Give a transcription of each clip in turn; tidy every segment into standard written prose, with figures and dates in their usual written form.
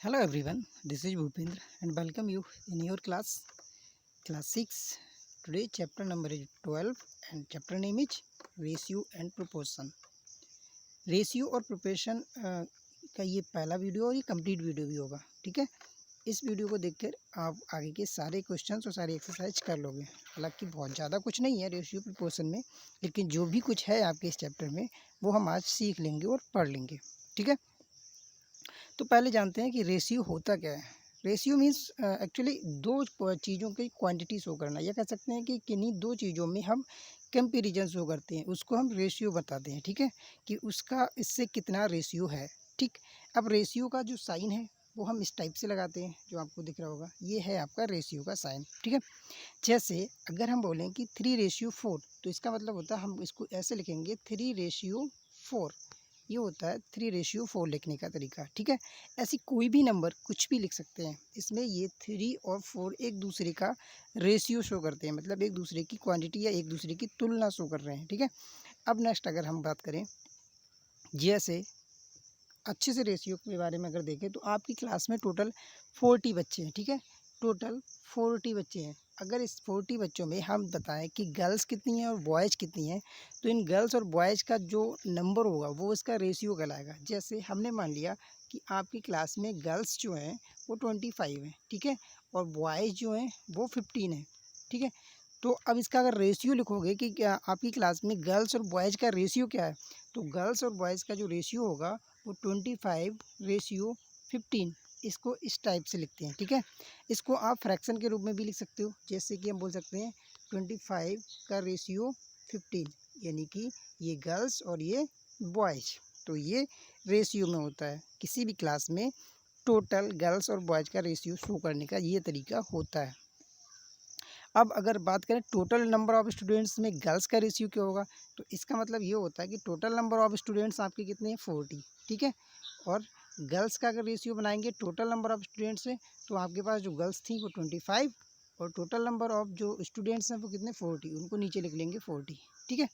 Hello everyone, this is Bhupendra and welcome you in your class 6. Today chapter number is 12 and chapter name is Ratio and Proportion. Ratio और proportion का ये पहला video और ये complete video भी होगा। ठीक है, इस वीडियो को देखकर आप आगे के सारे क्वेश्चंस और सारी एक्सरसाइज कर लोगे। हालांकि बहुत ज़्यादा कुछ नहीं है रेशियो प्रोपोर्शन में, लेकिन जो भी कुछ है आपके इस चैप्टर में वो हम आज सीख लेंगे और पढ़ लेंगे। ठीक है, तो पहले जानते हैं कि रेशियो होता क्या है। रेशियो मीन्स एक्चुअली दो चीज़ों की क्वांटिटी शो करना, या कह सकते हैं कि किन्हीं दो चीज़ों में हम कंपेरिजन शो करते हैं, उसको हम रेशियो बताते हैं। ठीक है, कि उसका इससे कितना रेशियो है। ठीक, अब रेशियो का जो साइन है वो हम इस टाइप से लगाते हैं, जो आपको दिख रहा होगा, ये है आपका रेशियो का साइन। ठीक है, जैसे अगर हम बोलें कि 3:4, तो इसका मतलब होता है हम इसको ऐसे लिखेंगे 3:4। ये होता है 3:4 लिखने का तरीका। ठीक है, ऐसी कोई भी नंबर कुछ भी लिख सकते हैं, इसमें ये 3 और 4 एक दूसरे का रेशियो शो करते हैं, मतलब एक दूसरे की क्वांटिटी या एक दूसरे की तुलना शो कर रहे हैं। ठीक है, अब नेक्स्ट अगर हम बात करें, जैसे अच्छे से रेशियो के बारे में अगर देखें तो आपकी क्लास में टोटल 40 बच्चे हैं। ठीक है, टोटल 40 बच्चे हैं। अगर इस 40 बच्चों में हम बताएं कि गर्ल्स कितनी हैं और बॉयज़ कितनी हैं, तो इन गर्ल्स और बॉयज़ का जो नंबर होगा वो इसका रेशियो कहलाएगा। जैसे हमने मान लिया कि आपकी क्लास में गर्ल्स जो हैं वो 25 हैं। ठीक है, और बॉयज़ जो हैं वो 15 हैं। ठीक है, तो अब इसका अगर रेशियो लिखोगे कि क्या आपकी क्लास में गर्ल्स और बॉयज़ का रेशियो क्या है, तो गर्ल्स और बॉयज़ का जो रेशियो होगा वो 25:15। इसको इस टाइप से लिखते हैं। ठीक है, इसको आप फ्रैक्शन के रूप में भी लिख सकते हो, जैसे कि हम बोल सकते हैं 25 का रेशियो 15, यानी कि ये गर्ल्स और ये बॉयज़। तो ये रेशियो में होता है किसी भी क्लास में टोटल गर्ल्स और बॉयज़ का रेशियो शो करने का ये तरीका होता है। अब अगर बात करें टोटल नंबर ऑफ़ स्टूडेंट्स में गर्ल्स का रेशियो क्या होगा, तो इसका मतलब ये होता है कि टोटल नंबर ऑफ़ स्टूडेंट्स आपके कितने हैं 40। ठीक है, और गर्ल्स का अगर रेशियो बनाएंगे टोटल नंबर ऑफ़ स्टूडेंट्स से, तो आपके पास जो गर्ल्स थी वो 25 और टोटल नंबर ऑफ़ जो स्टूडेंट्स हैं वो कितने 40, उनको नीचे लिख लेंगे 40। ठीक है,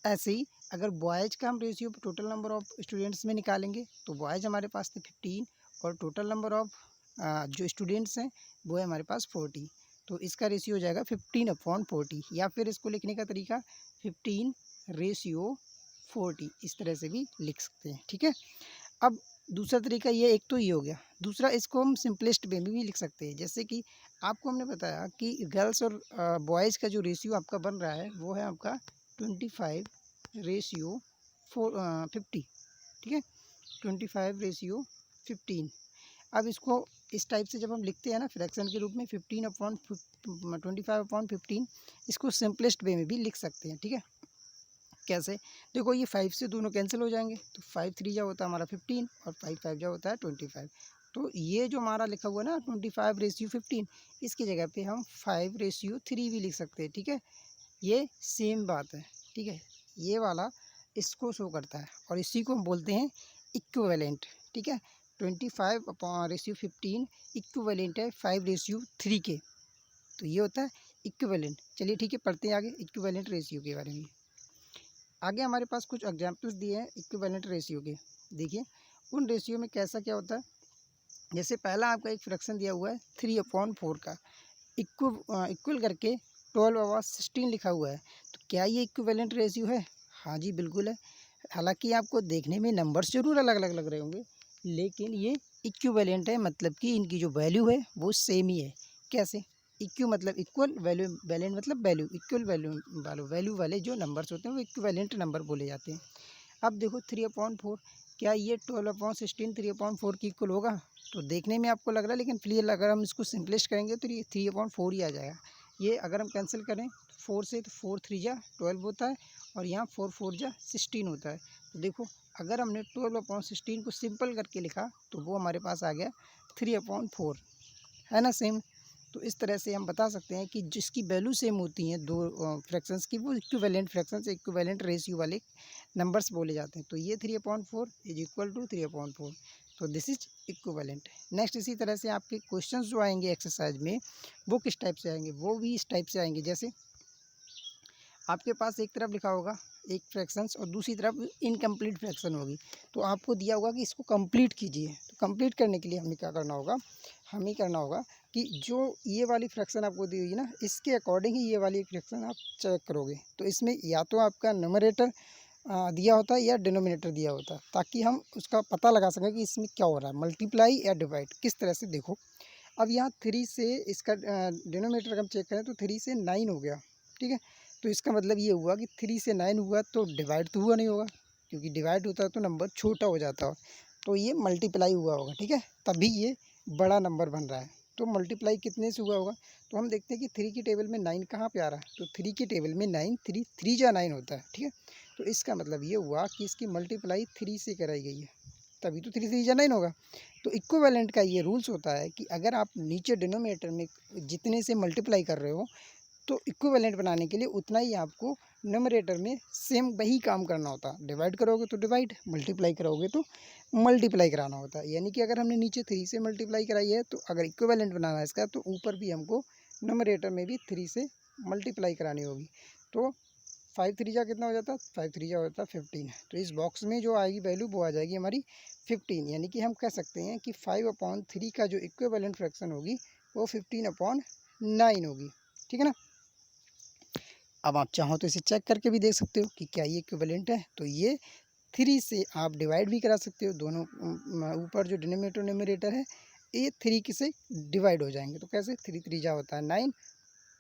ऐसे ही अगर बॉयज़ का हम ratio total number of students में निकालेंगे, तो बॉयज़ हमारे पास थे 15 और टोटल नंबर ऑफ़ जो स्टूडेंट्स हैं वो है हमारे पास 40। तो इसका रेशियो हो जाएगा 15/40, या फिर इसको लिखने का तरीका 15:40 इस तरह से भी लिख सकते हैं। ठीक है, अब दूसरा तरीका ये, एक तो ये हो गया, दूसरा इसको हम सिंपलेस्ट वे में भी लिख सकते हैं। जैसे कि आपको हमने बताया कि गर्ल्स और बॉयज़ का जो रेशियो आपका बन रहा है वो है आपका 25:50। ठीक है, 25:15। अब इसको इस टाइप से जब हम लिखते हैं ना फ्रैक्शन के रूप में 25/15, इसको सिंपलेस्ट वे में भी लिख सकते हैं। ठीक है, कैसे, देखो ये 5 से दोनों कैंसिल हो जाएंगे, तो 5 3 होता है हमारा 15 और 5 5 होता है 25। तो ये जो हमारा लिखा हुआ है ना 25:15, इसकी जगह पे हम 5:3 भी लिख सकते हैं। ठीक है, ये सेम बात है। ठीक है, ये वाला इसको शो करता है और इसी को हम बोलते हैं इक्विवेलेंट। ठीक है, 25/15 इक्विवेलेंट है 5:3 के, तो ये होता है इक्विवेलेंट। चलिए ठीक है, पढ़ते हैं आगे इक्विवेलेंट रेशियो के बारे में। आगे हमारे पास कुछ एग्जाम्पल्स दिए हैं इक्विवेलेंट रेशियो के। देखिए उन रेशियो में कैसा क्या होता है। जैसे पहला आपका एक फ्रैक्शन दिया हुआ है 3/4 का, इक्वल करके 12/16 लिखा हुआ है, तो क्या ये इक्विवेलेंट रेशियो है? हाँ जी बिल्कुल है। हालांकि आपको देखने में नंबर्स जरूर अलग अलग लग रहे होंगे, लेकिन ये इक्विवेलेंट है, मतलब कि इनकी जो वैल्यू है वो सेम ही है। कैसे? इक्यू मतलब इक्वल, वैल्यू वैलेंट मतलब वैल्यू, इक्वल वैल्यू वाले जो नंबर्स होते हैं वो इक्विवेलेंट नंबर बोले जाते हैं। अब देखो 3/4, क्या ये 12/16 3/4 की इक्वल होगा? तो देखने में आपको लग रहा है, लेकिन फिर अगर हम इसको सिंपलिस्ट करेंगे तो ये 3/4 ही आ जाएगा। ये अगर हम कैंसिल करें 4 से, तो 4 3 जा 12 होता है और यहाँ 4 4 जा 16 होता है। तो देखो अगर हमने 12/16 को सिंपल करके लिखा तो वो हमारे पास आ गया 3/4, है ना सेम। तो इस तरह से हम बता सकते हैं कि जिसकी वैल्यू सेम होती हैं दो फ्रैक्शंस की, वो इक्विवेलेंट फ्रैक्शंस, इक्विवेलेंट रेशियो वाले नंबर्स बोले जाते हैं। तो ये 3/4 इज इक्वल टू 3/4, तो दिस इज इक्विवेलेंट। नेक्स्ट इसी तरह से आपके क्वेश्चंस जो आएंगे एक्सरसाइज में वो किस टाइप से आएंगे, वो भी इस टाइप से आएंगे। जैसे आपके पास एक तरफ लिखा होगा एक फ्रैक्शंस और दूसरी तरफ इनकम्प्लीट फ्रैक्शन होगी, तो आपको दिया होगा कि इसको कंप्लीट कीजिए। तो कंप्लीट करने के लिए हमें क्या करना होगा, हमें करना होगा कि जो ये वाली फ्रैक्शन आपको दी हुई है ना, इसके अकॉर्डिंग ही ये वाली फ्रैक्शन आप चेक करोगे। तो इसमें या तो आपका न्यूमरेटर दिया होता है या डिनोमिनेटर दिया होता है, ताकि हम उसका पता लगा सकें कि इसमें क्या हो रहा है, मल्टीप्लाई या डिवाइड किस तरह से। देखो अब यहाँ 3 से इसका डिनोमिनेटर अगर हम चेक करें तो 3 से 9 हो गया, ठीक है। तो इसका मतलब ये हुआ कि 3 से 9 हुआ तो डिवाइड तो हुआ नहीं होगा, क्योंकि डिवाइड होता है तो नंबर छोटा हो जाता है, तो ये मल्टीप्लाई हुआ होगा, ठीक है, तभी ये बड़ा नंबर बन रहा है। तो मल्टीप्लाई कितने से हुआ होगा, तो हम देखते हैं कि 3 की टेबल में 9 कहाँ पे आ रहा है, तो 3 की टेबल में 9, 3 जा 9 होता है, ठीक है। तो इसका मतलब ये हुआ कि इसकी मल्टीप्लाई 3 से कराई गई है, तभी तो 3 जा 9 होगा। तो इक्विवेलेंट का ये रूल्स होता है कि अगर आप नीचे डिनोमिनेटर में जितने से मल्टीप्लाई कर रहे हो, तो इक्विवेलेंट बनाने के लिए उतना ही आपको न्यूमरेटर में सेम वही काम करना होता है। डिवाइड करोगे तो डिवाइड, मल्टीप्लाई करोगे तो मल्टीप्लाई कराना होता है। यानी कि अगर हमने नीचे 3 से मल्टीप्लाई कराई है, तो अगर इक्विवेलेंट बनाना है इसका, तो ऊपर भी हमको न्यूमरेटर में भी 3 से मल्टीप्लाई करानी होगी। तो 5 3 जा कितना हो जाता है, 5 3 जा होता है 15। तो इस बॉक्स में जो आएगी वैल्यू वो आ जाएगी हमारी 15। यानी कि हम कह सकते हैं कि 5/3 का जो इक्विवेलेंट फ्रैक्शन होगी वो 15/9 होगी, ठीक है ना। अब आप चाहो तो इसे चेक करके भी देख सकते हो कि क्या ये इक्विवेलेंट है। तो ये 3 से आप डिवाइड भी करा सकते हो, दोनों ऊपर जो डिनोमिनेटर न्यूमरेटर है ये 3 से डिवाइड हो जाएंगे। तो कैसे, 3 3 जा होता है 9,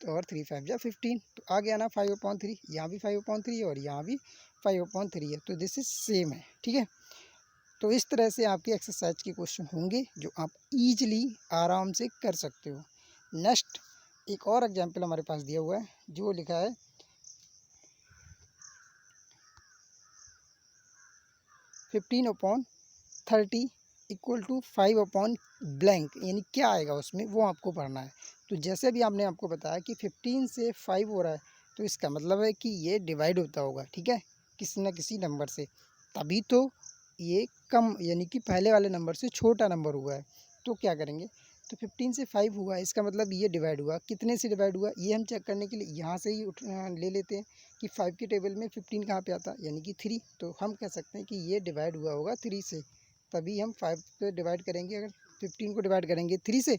तो और 3 5 जा 15, तो आ गया ना 5/3। यहाँ भी 5/3 है और यहाँ भी 5/3 है, तो दिस इज सेम है, ठीक है। तो इस तरह से आपके एक्सरसाइज के क्वेश्चन होंगे जो आप ईजिली आराम से कर सकते हो। नेक्स्ट एक और एग्जाम्पल हमारे पास दिया हुआ है, जो लिखा है 15/30 इक्वल टू 5/blank, यानी क्या आएगा उसमें वो आपको पढ़ना है। तो जैसे भी आपने आपको बताया कि 15 से 5 हो रहा है, तो इसका मतलब है कि ये डिवाइड होता होगा, ठीक है, किसी न किसी नंबर से, तभी तो ये कम यानी कि पहले वाले नंबर से छोटा नंबर हुआ है। तो क्या करेंगे, तो 15 से 5 हुआ, इसका मतलब ये डिवाइड हुआ, कितने से डिवाइड हुआ ये हम चेक करने के लिए यहाँ से ही ले लेते हैं कि 5 की टेबल में 15 कहाँ पे आता है, यानी कि 3। तो हम कह सकते हैं कि ये डिवाइड हुआ होगा 3 से, तभी हम 5 को डिवाइड करेंगे। अगर 15 को डिवाइड करेंगे 3 से,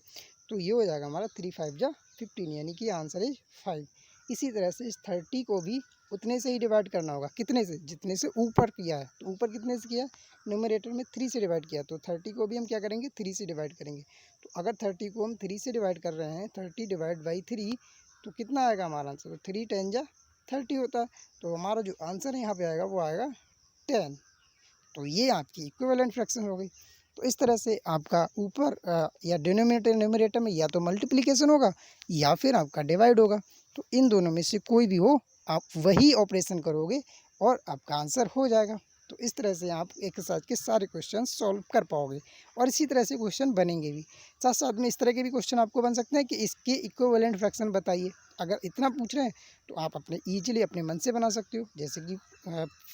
तो ये हो जाएगा हमारा 3 5 जा 15, यानी कि आंसर इज 5। इसी तरह से इस 30 को भी उतने से ही डिवाइड करना होगा, कितने से, जितने से ऊपर किया है। तो ऊपर कितने से किया, न्यूमरेटर में 3 से डिवाइड किया, तो 30 को भी हम क्या करेंगे, 3 से डिवाइड करेंगे। तो अगर 30 को हम 3 से डिवाइड कर रहे हैं, 30 डिवाइड बाई 3, तो कितना आएगा हमारा आंसर, 3 10 जा 30 होता है। तो हमारा जो आंसर यहाँ पे आएगा वो आएगा 10। तो ये आपकी इक्विवेलेंट फ्रैक्शन हो गई। तो इस तरह से आपका ऊपर या डिनोमिनेटर न्यूमरेटर में या तो मल्टीप्लिकेशन होगा या फिर आपका डिवाइड होगा। तो इन दोनों में से कोई भी हो, आप वही ऑपरेशन करोगे और आपका आंसर हो जाएगा। तो इस तरह से आप एक्सरसाइज के सारे क्वेश्चन सॉल्व कर पाओगे और इसी तरह से क्वेश्चन बनेंगे भी। साथ साथ में इस तरह के भी क्वेश्चन आपको बन सकते हैं कि इसके इक्विवेलेंट फ्रैक्शन बताइए। अगर इतना पूछ रहे हैं तो आप अपने ईजिली अपने मन से बना सकते हो, जैसे कि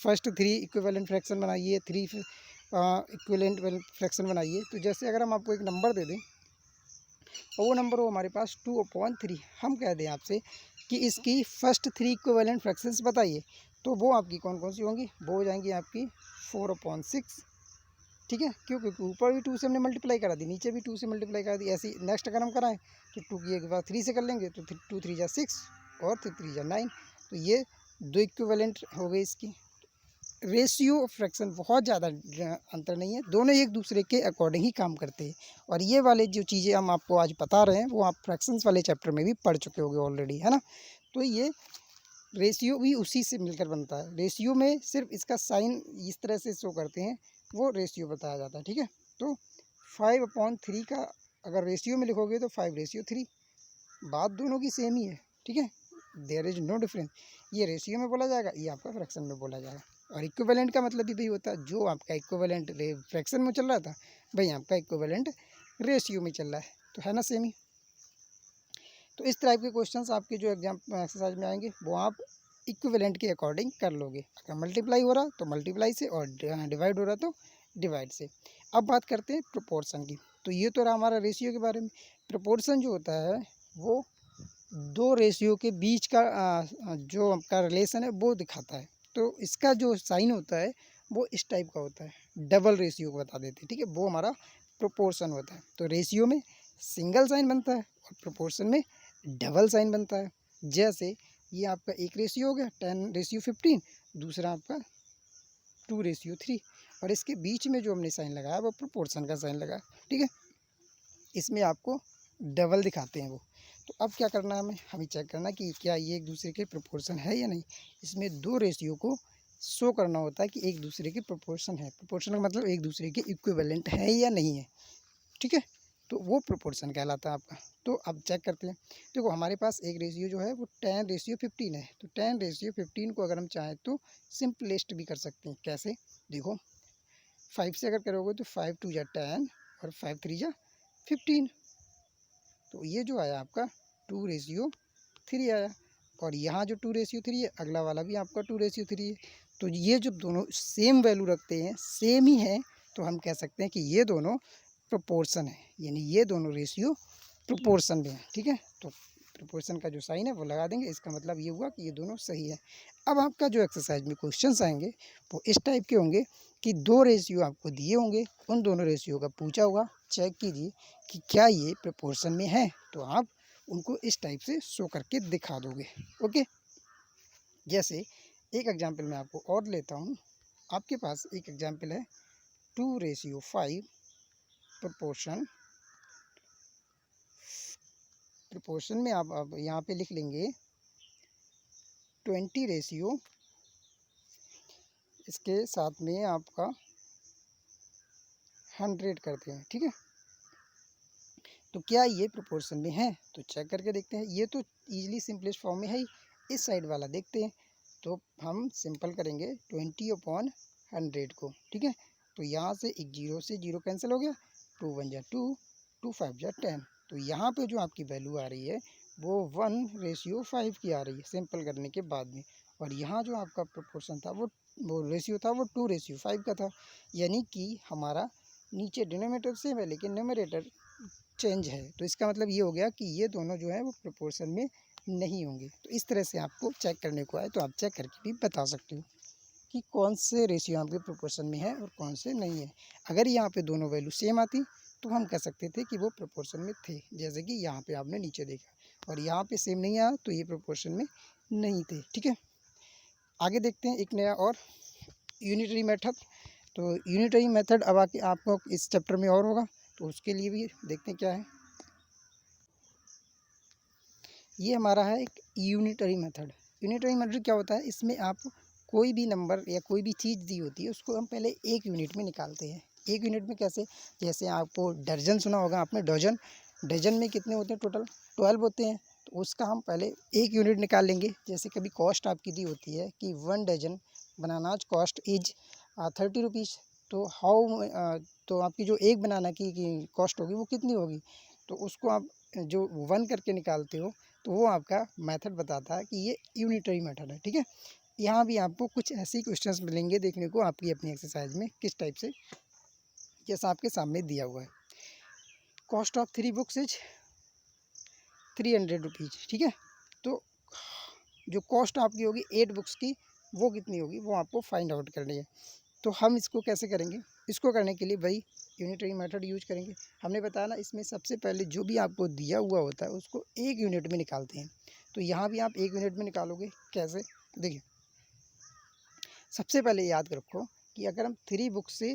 फर्स्ट 3 इक्विवेलेंट फ्रैक्शन बनाइए, 3 इक्विवेलेंट फ्रैक्शन बनाइए। तो जैसे अगर हम आपको एक नंबर दे दें और वो नंबर हो हमारे पास 2/3, हम कह दें आपसे कि इसकी फर्स्ट 3 इक्विवेलेंट फ्रैक्शंस बताइए, तो वो आपकी कौन कौन सी होंगी, वो हो जाएंगी आपकी 4/6, ठीक है, क्यों, क्योंकि ऊपर भी 2 से हमने मल्टीप्लाई करा दी, नीचे भी 2 से मल्टीप्लाई करा दी। ऐसे ही नेक्स्ट अगर हम कराएं तो 2 की एक बार 3 से कर लेंगे, तो 2 3 जा 6 और 3 जा 9। तो ये 2 इक्विवेलेंट हो गई इसकी। रेशियो फ्रैक्शन बहुत ज़्यादा अंतर नहीं है, दोनों एक दूसरे के अकॉर्डिंग ही काम करते हैं। और ये वाले जो चीज़ें हम आपको आज बता रहे हैं वो आप फ्रैक्शंस वाले चैप्टर में भी पढ़ चुके होंगे ऑलरेडी, है ना। तो ये रेशियो भी उसी से मिलकर बनता है। रेशियो में सिर्फ इसका साइन इस तरह से शो करते हैं, वो रेशियो बताया जाता है, ठीक है। तो 5/3 का अगर रेशियो में लिखोगे तो 5/3, बात दोनों की सेम ही है, ठीक है, देयर इज नो डिफरेंस। ये रेशियो में बोला जाएगा, ये आपका फ्रैक्शन में बोला जाएगा। और इक्विवेलेंट का मतलब भी वही होता है, जो आपका इक्विवेलेंट फ्रैक्शन में चल रहा था वही आपका इक्विवेलेंट रेशियो में चल रहा है, तो है ना सेम ही। तो इस टाइप के क्वेश्चंस आपके जो एग्जाम एक्सरसाइज में आएंगे वो आप इक्विवेलेंट के अकॉर्डिंग कर लोगे। अगर मल्टीप्लाई हो रहा तो मल्टीप्लाई से और डिवाइड हो रहा तो डिवाइड से। अब बात करते हैं प्रोपोर्शन की। तो ये तो रहा हमारा रेशियो के बारे में। प्रोपोर्शन जो होता है वो दो रेशियो के बीच का जो आपका रिलेशन है वो दिखाता है। तो इसका जो साइन होता है वो इस टाइप का होता है, डबल रेशियो को बता देते हैं, ठीक है, वो हमारा प्रोपोर्शन होता है। तो रेशियो में सिंगल साइन बनता है और प्रोपोर्शन में डबल साइन बनता है। जैसे ये आपका एक रेशियो हो गया 10:15, दूसरा आपका 2:3, और इसके बीच में जो हमने साइन लगाया वो प्रोपोर्शन का साइन लगाया, ठीक है। इसमें आपको डबल दिखाते हैं वो। तो अब क्या करना है, हमें चेक करना कि क्या ये एक दूसरे के प्रोपोर्शन है या नहीं। इसमें दो रेशियो को शो करना होता है कि एक दूसरे के प्रोपोर्शन है। प्रोपोर्शन का मतलब एक दूसरे के इक्विवेलेंट है या नहीं है, ठीक है। तो वो प्रोपोर्शन कहलाता है आपका। तो अब चेक करते हैं। देखो हमारे पास एक रेशियो जो है वो 10:15 है। तो 10:15 को अगर हम चाहें तो सिंपलेस्ट भी कर सकते हैं। कैसे, देखो 5 से अगर करोगे तो 5 2 जा 10 और 5 3 जा 15। तो ये जो आया आपका 2:3 आया, और यहाँ जो 2:3 है अगला वाला भी आपका 2:3 है। तो ये जो दोनों सेम वैल्यू रखते हैं, सेम ही है, तो हम कह सकते हैं कि ये दोनों प्रोपोर्शन है, यानी ये दोनों रेशियो प्रोपोर्शन में है, ठीक है। तो प्रोपोर्शन का जो साइन है वो लगा देंगे, इसका मतलब ये हुआ कि ये दोनों सही है। अब आपका जो एक्सरसाइज में क्वेश्चंस आएंगे वो इस टाइप के होंगे कि दो रेशियो आपको दिए होंगे, उन दोनों रेशियो का पूछा होगा, चेक कीजिए कि क्या ये प्रोपोर्शन में है, तो आप उनको इस टाइप से शो करके दिखा दोगे, ओके। जैसे एक एग्जांपल मैं आपको और लेता हूँ। आपके पास एक एग्जांपल है 2:5 प्रोपोर्शन। प्रोपोर्शन में आप यहाँ पे लिख लेंगे 20, इसके साथ में आपका 100 करते हैं, ठीक है। तो क्या ये प्रोपोर्शन में है, तो चेक करके देखते हैं। ये तो इजीली सिंपलेस्ट फॉर्म में है ही। इस साइड वाला देखते हैं, तो हम सिंपल करेंगे 20/100 को, ठीक है। तो यहाँ से एक जीरो से जीरो कैंसिल हो गया, 2 1 जा 2, 2 5 जा 10। तो यहाँ पे जो आपकी वैल्यू आ रही है वो 1:5 की आ रही है सिंपल करने के बाद में। और यहाँ जो आपका प्रोपोर्शन था वो रेशियो था वो 2:5 का था। यानी कि हमारा नीचे डिनोमिनेटर सेम है लेकिन न्यूमरेटर चेंज है। तो इसका मतलब ये हो गया कि ये दोनों जो है वो प्रोपोर्शन में नहीं होंगे। तो इस तरह से आपको चेक करने को आए तो आप चेक करके भी बता सकते हो कि कौन से रेशियो आपके प्रोपोर्शन में है और कौन से नहीं है। अगर यहाँ पे दोनों वैल्यू सेम आती तो हम कह सकते थे कि वो प्रोपोर्शन में थे, जैसे कि यहाँ पे आपने नीचे देखा। और यहाँ पे सेम नहीं आया तो ये प्रोपोर्शन में नहीं थे, ठीक है। आगे देखते हैं एक नया और यूनिटरी मेथड। तो यूनिटरी मेथड अब आके आपको इस चैप्टर में और होगा, तो उसके लिए भी देखते हैं क्या है। ये हमारा है एक यूनिटरी मेथड। यूनिटरी मेथड क्या होता है, इसमें आप कोई भी नंबर या कोई भी चीज़ दी होती है उसको हम पहले एक यूनिट में निकालते हैं। एक यूनिट में कैसे, जैसे आपको दर्जन सुना होगा आपने, डजन। डजन में कितने होते हैं, टोटल 12 होते हैं। तो उसका हम पहले एक यूनिट निकाल लेंगे। जैसे कभी कॉस्ट आपकी दी होती है कि 1 dozen bananas cost is 30 rupees. तो तो आपकी जो एक बनाना की कॉस्ट होगी वो कितनी होगी, तो उसको आप जो 1 करके निकालते हो तो वो आपका मेथड बताता है कि ये यूनिटरी मेथड है, ठीक है। यहाँ भी आपको कुछ ऐसे ही क्वेश्चंस मिलेंगे देखने को आपकी अपनी एक्सरसाइज में किस टाइप से, जैसा आपके सामने दिया हुआ है। Cost of 3 books is 300 rupees, ठीक है। तो जो कॉस्ट आपकी होगी 8 बुक्स की वो कितनी होगी वो आपको फाइंड आउट करनी है। तो हम इसको कैसे करेंगे, इसको करने के लिए वही यूनिटरी मेथड यूज करेंगे। हमने बताया ना, इसमें सबसे पहले जो भी आपको दिया हुआ होता है उसको एक यूनिट में निकालते हैं। तो यहाँ भी आप एक यूनिट में निकालोगे, कैसे, देखिए सबसे पहले याद रखो कि अगर हम 3 बुक से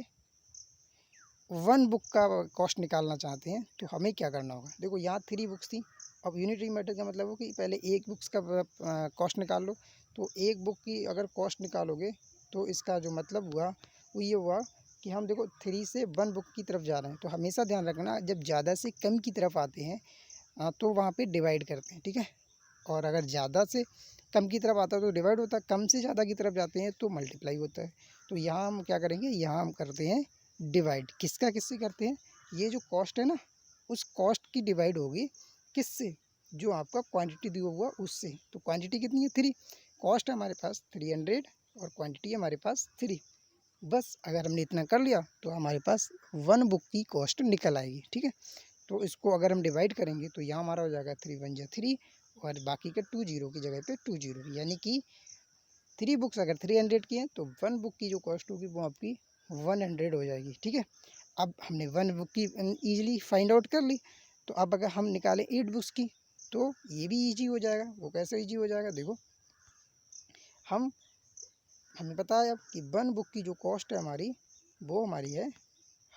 1 बुक का कॉस्ट निकालना चाहते हैं तो हमें क्या करना होगा। देखो यहाँ 3 बुक्स थी, अब यूनिटरी मेथड का मतलब हो कि पहले एक बुक्स का कॉस्ट निकाल लो। तो एक बुक की अगर कॉस्ट निकालोगे तो इसका जो मतलब हुआ वो ये हुआ कि हम देखो 3 से 1 बुक की तरफ जा रहे हैं। तो हमेशा ध्यान रखना, जब ज़्यादा से कम की तरफ आते हैं तो वहाँ पे डिवाइड करते हैं, ठीक है। और अगर ज़्यादा से कम की तरफ आता है तो डिवाइड होता है, कम से ज़्यादा की तरफ जाते हैं तो मल्टीप्लाई होता है। तो यहाँ हम क्या करेंगे, यहाँ हम करते हैं डिवाइड। किसका किससे करते हैं, ये जो कॉस्ट है ना उस कॉस्ट की डिवाइड होगी किससे, जो आपका क्वांटिटी दिया हुआ उससे। तो क्वांटिटी कितनी है 3, कॉस्ट है हमारे पास 300 और क्वांटिटी है हमारे पास 3। बस अगर हमने इतना कर लिया तो हमारे पास 1 बुक की कॉस्ट निकल आएगी, ठीक है। तो इसको अगर हम डिवाइड करेंगे तो यहाँ हमारा हो जाएगा 3 1 जा 3 और बाकी के 2 जीरो की जगह पे 2 जीरो, यानी कि 3 बुक्स अगर 300 की हैं तो 1 बुक की जो कॉस्ट होगी वो आपकी 100 हो जाएगी, ठीक है। अब हमने 1 बुक की ईजिली फाइंड आउट कर ली, तो अब अगर हम निकालें 8 बुक्स की तो ये भी ईजी हो जाएगा। वो कैसे ईजी हो जाएगा, देखो हमें पता है अब कि 1 बुक की जो कॉस्ट है हमारी, वो हमारी है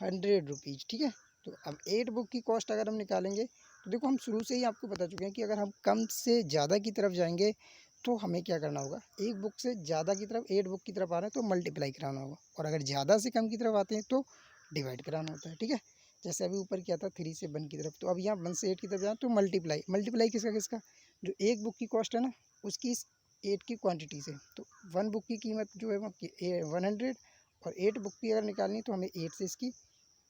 100 रुपीज़, ठीक है। तो अब 8 बुक की कॉस्ट अगर हम निकालेंगे तो देखो हम शुरू से ही आपको बता चुके हैं कि अगर हम कम से ज़्यादा की तरफ जाएंगे तो हमें क्या करना होगा, एक बुक से ज़्यादा की तरफ 8 बुक की तरफ आ रहे हैं तो मल्टीप्लाई कराना होगा, और अगर ज़्यादा से कम की तरफ आते हैं तो डिवाइड कराना होता है, ठीक है। जैसे अभी ऊपर क्या था 3 से 1 की तरफ, तो अब यहाँ 1 से 8 की तरफ जाए तो मल्टीप्लाई किसका जो एक बुक की कॉस्ट है ना उसकी 8 की क्वांटिटी से। तो 1 बुक की कीमत जो है वो 100, और 8 बुक की अगर निकालनी है तो हमें 8 से इसकी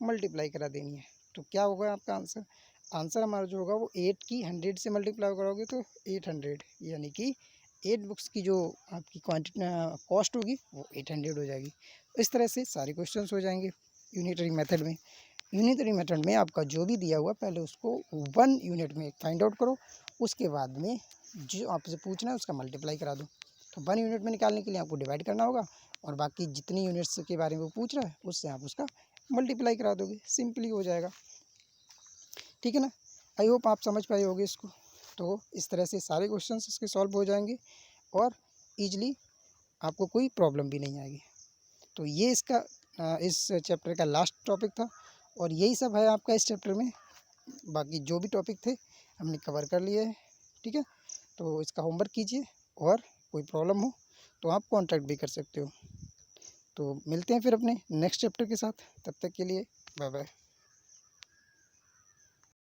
मल्टीप्लाई करा देनी है। तो क्या होगा आपका आंसर हमारा जो होगा वो 8 की 100 से मल्टीप्लाई करोगे तो 800, यानी कि 8 बुक्स की जो आपकी क्वांटिटी कॉस्ट होगी वो 800 हो जाएगी। इस तरह से सारे क्वेश्चंस हो जाएंगे यूनिटरी मेथड में। यूनिटरी मेथड में आपका जो भी दिया हुआ पहले उसको 1 यूनिट में फाइंड आउट करो, उसके बाद में जो आपसे पूछना है उसका मल्टीप्लाई करा दो। तो 1 यूनिट में निकालने के लिए आपको डिवाइड करना होगा, और बाकी जितनी यूनिट्स के बारे में वो पूछ रहा है उससे आप उसका मल्टीप्लाई करा दोगे, सिंपली हो जाएगा, ठीक है ना। आई होप आप समझ पाए होगे इसको। तो इस तरह से सारे क्वेश्चंस इसके सॉल्व हो जाएंगे और ईजिली आपको कोई प्रॉब्लम भी नहीं आएगी। तो ये इसका इस चैप्टर का लास्ट टॉपिक था, और यही सब है आपका इस चैप्टर में। बाकी जो भी टॉपिक थे हमने कवर कर लिए हैं, ठीक है। तो इसका होमवर्क कीजिए, और कोई प्रॉब्लम हो तो आप कांटेक्ट भी कर सकते हो। तो मिलते हैं फिर अपने नेक्स्ट चैप्टर के साथ, तब तक के लिए बाय बाय।